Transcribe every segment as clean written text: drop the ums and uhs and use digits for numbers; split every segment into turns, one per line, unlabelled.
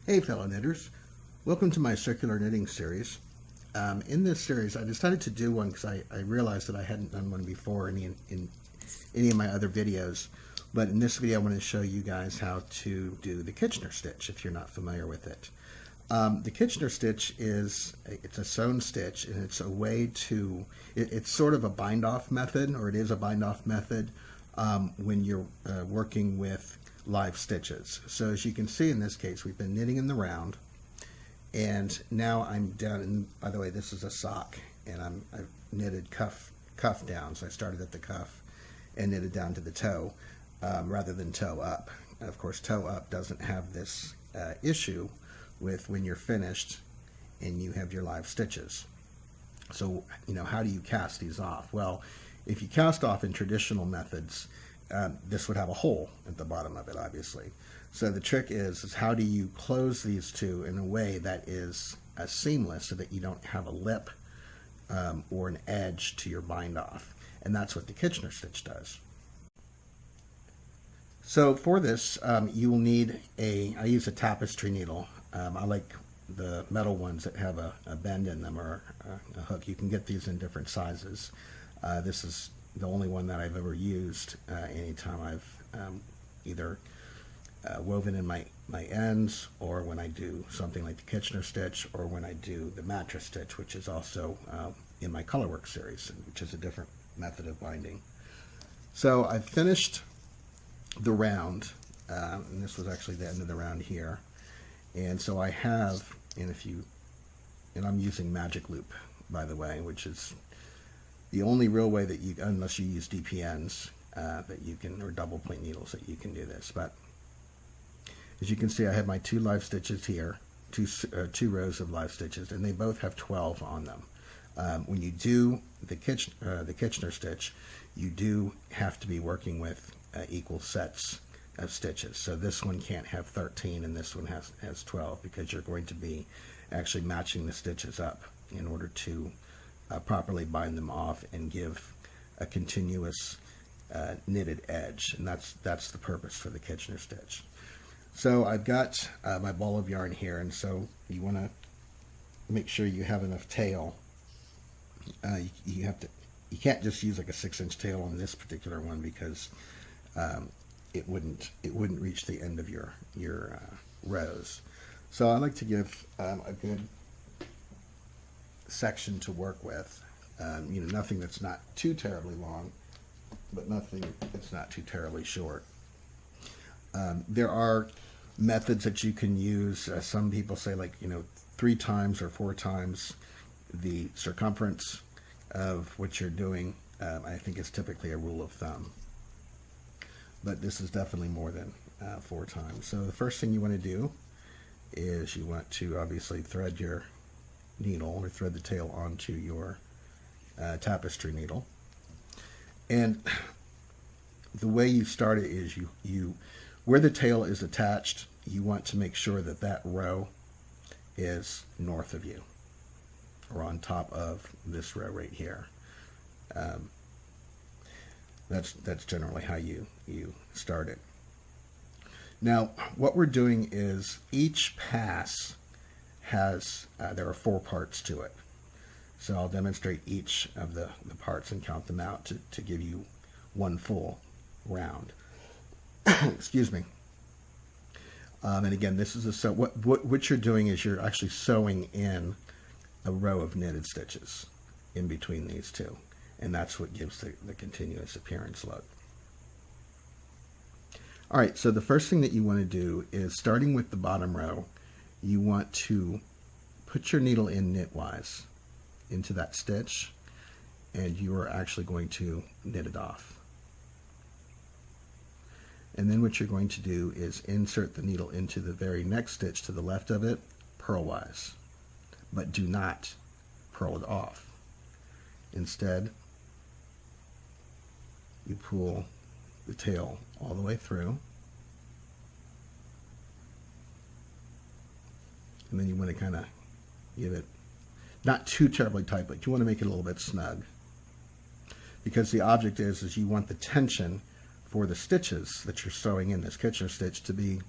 Hey fellow knitters, welcome to my circular knitting series. In this series I decided to do one because I realized that I hadn't done one before in any of my other videos, but in this video I want to show you guys how to do the Kitchener stitch if you're not familiar with it. The Kitchener stitch it's a sewn stitch, and it's a way to, it's sort of a bind off method, or it is a bind off method when you're working with live stitches. So as you can see in this case, we've been knitting in the round, and now I'm down, and by the way, this is a sock, and I've knitted cuff down. So I started at the cuff and knitted down to the toe rather than toe up. And of course, toe up doesn't have this issue with when you're finished and you have your live stitches. So, you know, how do you cast these off? Well, if you cast off in traditional methods, this would have a hole at the bottom of it, obviously. So the trick is how do you close these two in a way that is seamless so that you don't have a lip or an edge to your bind off. And that's what the Kitchener stitch does. So for this, you will need I use a tapestry needle. I like the metal ones that have a bend in them, or a hook. You can get these in different sizes. This is the only one that I've ever used anytime I've either woven in my ends, or when I do something like the Kitchener stitch, or when I do the mattress stitch, which is also in my Colorwork series, which is a different method of binding. So I've finished the round, and this was actually the end of the round here. And so I have, and I'm using Magic Loop, by the way, which is the only real way that you, unless you use DPNs, that you can, or double point needles, that you can do this. But as you can see, I have my two live stitches here, two rows of live stitches, and they both have 12 on them. When you do the Kitchener stitch, you do have to be working with equal sets of stitches. So this one can't have 13 and this one has 12, because you're going to be actually matching the stitches up in order to properly bind them off and give a continuous knitted edge, and that's the purpose for the Kitchener stitch. So I've got my ball of yarn here, and so you want to make sure you have enough tail. You can't just use like a 6-inch tail on this particular one, because it wouldn't reach the end of your rows. So I like to give a good section to work with. You know, nothing that's not too terribly long, but nothing that's not too terribly short. There are methods that you can use. Some people say, like, 3 times or 4 times the circumference of what you're doing. I think it's typically a rule of thumb, but this is definitely more than 4 times. So the first thing you want to do is you want to obviously thread your needle, or thread the tail onto your tapestry needle. And the way you start it is you where the tail is attached, you want to make sure that that row is north of you, or on top of this row right here. That's generally how you start it. Now, what we're doing is each pass has, there are 4 parts to it. So I'll demonstrate each of the parts and count them out to give you one full round. Excuse me. And again, this is what you're doing is you're actually sewing in a row of knitted stitches in between these two, and that's what gives the continuous appearance look. All right, so the first thing that you want to do is, starting with the bottom row, you want to put your needle in knitwise into that stitch, and you are actually going to knit it off. And then what you're going to do is insert the needle into the very next stitch to the left of it, purlwise, but do not purl it off. Instead, you pull the tail all the way through, and then you want to kind of give it not too terribly tight, but you want to make it a little bit snug, because the object is you want the tension for the stitches that you're sewing in this Kitchener stitch to be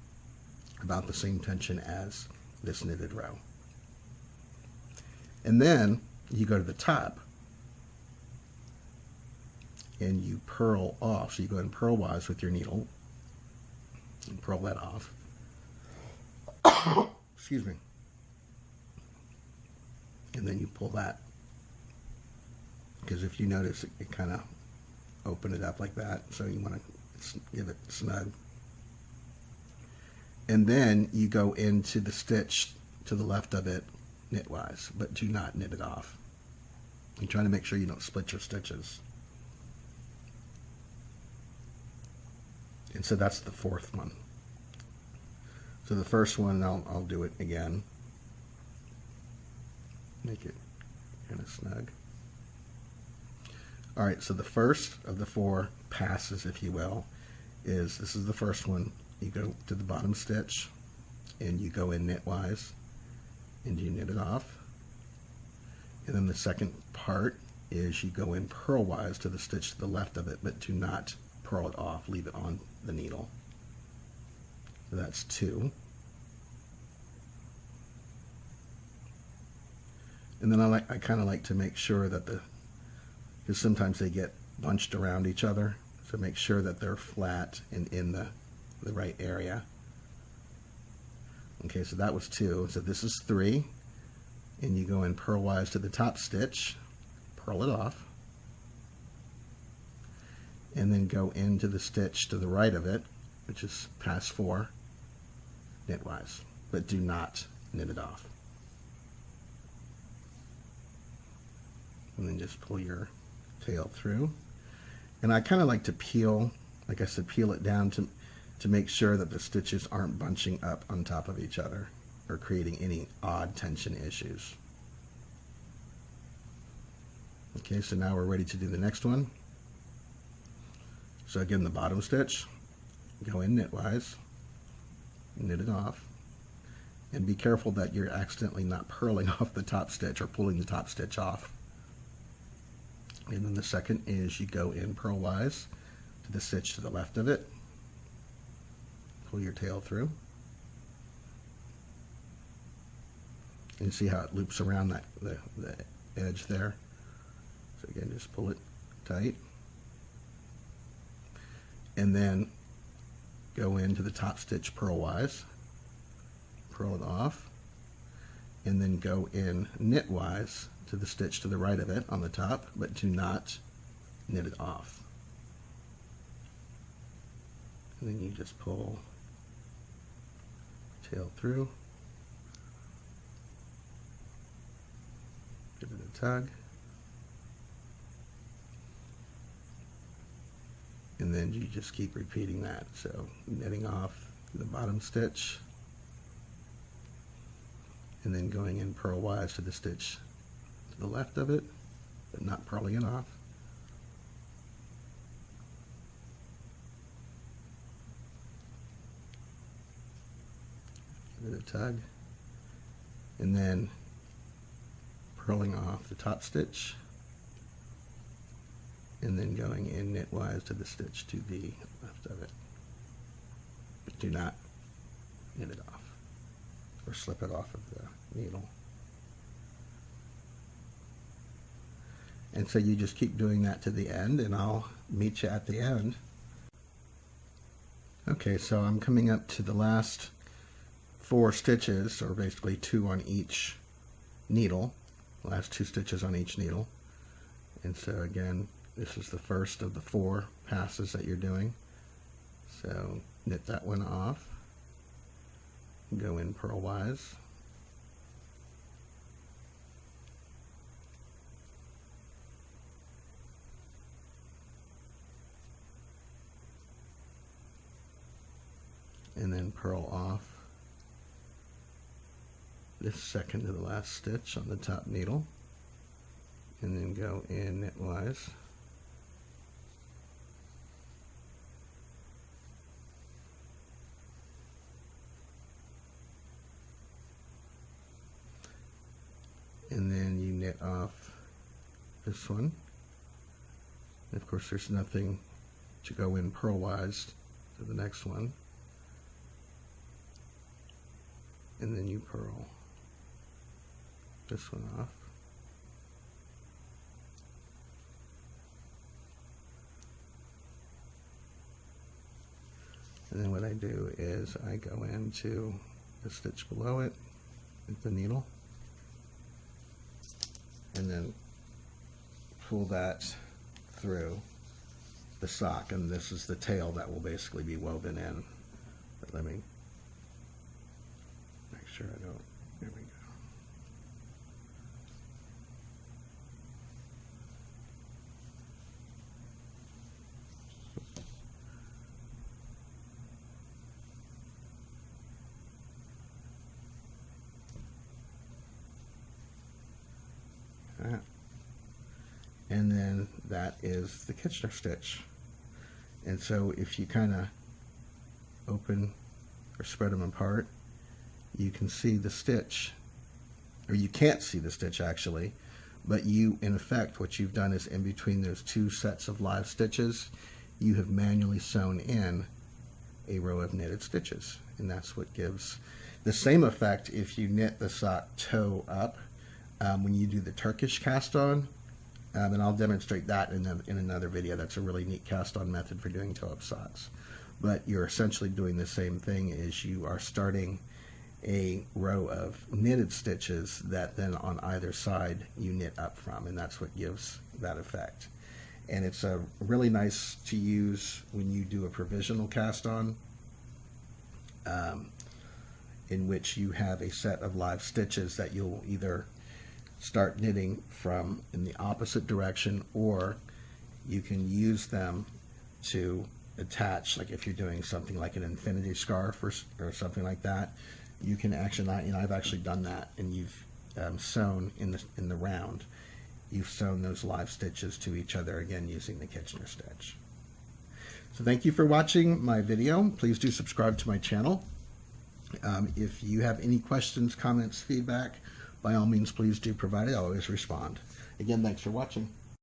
about the same tension as this knitted row. And then you go to the top and you purl off. So you go ahead and purlwise with your needle and purl that off. Excuse me. And then you pull that, because if you notice it kind of open it up like that, so you want to give it snug. And then you go into the stitch to the left of it knitwise, but do not knit it off. You're trying to make sure you don't split your stitches. And so that's the fourth one. So the first one, I'll do it again. Make it kind of snug. All right, so the first of the four passes, if you will, this is the first one. You go to the bottom stitch and you go in knitwise and you knit it off. And then the second part is you go in purlwise to the stitch to the left of it, but do not purl it off, leave it on the needle. So that's two. And then I kind of like to make sure that because sometimes they get bunched around each other, so make sure that they're flat and in the right area. Okay, so that was two. So this is three, and you go in purlwise to the top stitch, purl it off, and then go into the stitch to the right of it, which is past four, knitwise, but do not knit it off. And then just pull your tail through. And I kind of like to peel, like I said, peel it down to make sure that the stitches aren't bunching up on top of each other or creating any odd tension issues. Okay, so now we're ready to do the next one. So again, the bottom stitch, go in knitwise, knit it off, and be careful that you're accidentally not purling off the top stitch or pulling the top stitch off. And then the second is you go in purlwise to the stitch to the left of it, pull your tail through, and you see how it loops around the edge there. So again, just pull it tight, and then go into the top stitch purlwise, purl it off, and then go in knitwise to the stitch to the right of it on the top, but do not knit it off. And then you just pull tail through, give it a tug, and then you just keep repeating that. So knitting off the bottom stitch, and then going in purlwise to the stitch to the left of it, but not purling it off. Give it a tug, and then purling off the top stitch, and then going in knitwise to the stitch to the left of it. But do not knit it off or slip it off of the needle. And so you just keep doing that to the end, and I'll meet you at the end. Okay, so I'm coming up to the last 4 stitches, or basically 2 on each needle, last 2 stitches on each needle. And so again, this is the first of the 4 passes that you're doing. So knit that one off, go in purlwise, and purl off this second to the last stitch on the top needle, and then go in knitwise. And then you knit off this one. And of course there's nothing to go in purlwise to the next one. And then you purl this one off. And then what I do is I go into the stitch below it with the needle, and then pull that through the sock, and this is the tail that will basically be woven in. But let me make sure I don't, there we go. And then that is the Kitchener stitch. And so if you kind of open or spread them apart, you can see the stitch, or you can't see the stitch actually, but you, in effect, what you've done is in between those two sets of live stitches, you have manually sewn in a row of knitted stitches. And that's what gives the same effect if you knit the sock toe up when you do the Turkish cast on. And I'll demonstrate that in another video. That's a really neat cast on method for doing toe up socks. But you're essentially doing the same thing, as you are starting a row of knitted stitches that then on either side you knit up from, and that's what gives that effect. And it's really nice to use when you do a provisional cast on, in which you have a set of live stitches that you'll either start knitting from in the opposite direction, or you can use them to attach, like if you're doing something like an infinity scarf or something like that, you can actually, I've actually done that, and you've sewn in the round, you've sewn those live stitches to each other, again using the Kitchener stitch. So thank you for watching my video. Please do subscribe to my channel. If you have any questions, comments, feedback, by all means, please do provide it. I'll always respond. Again, thanks for watching.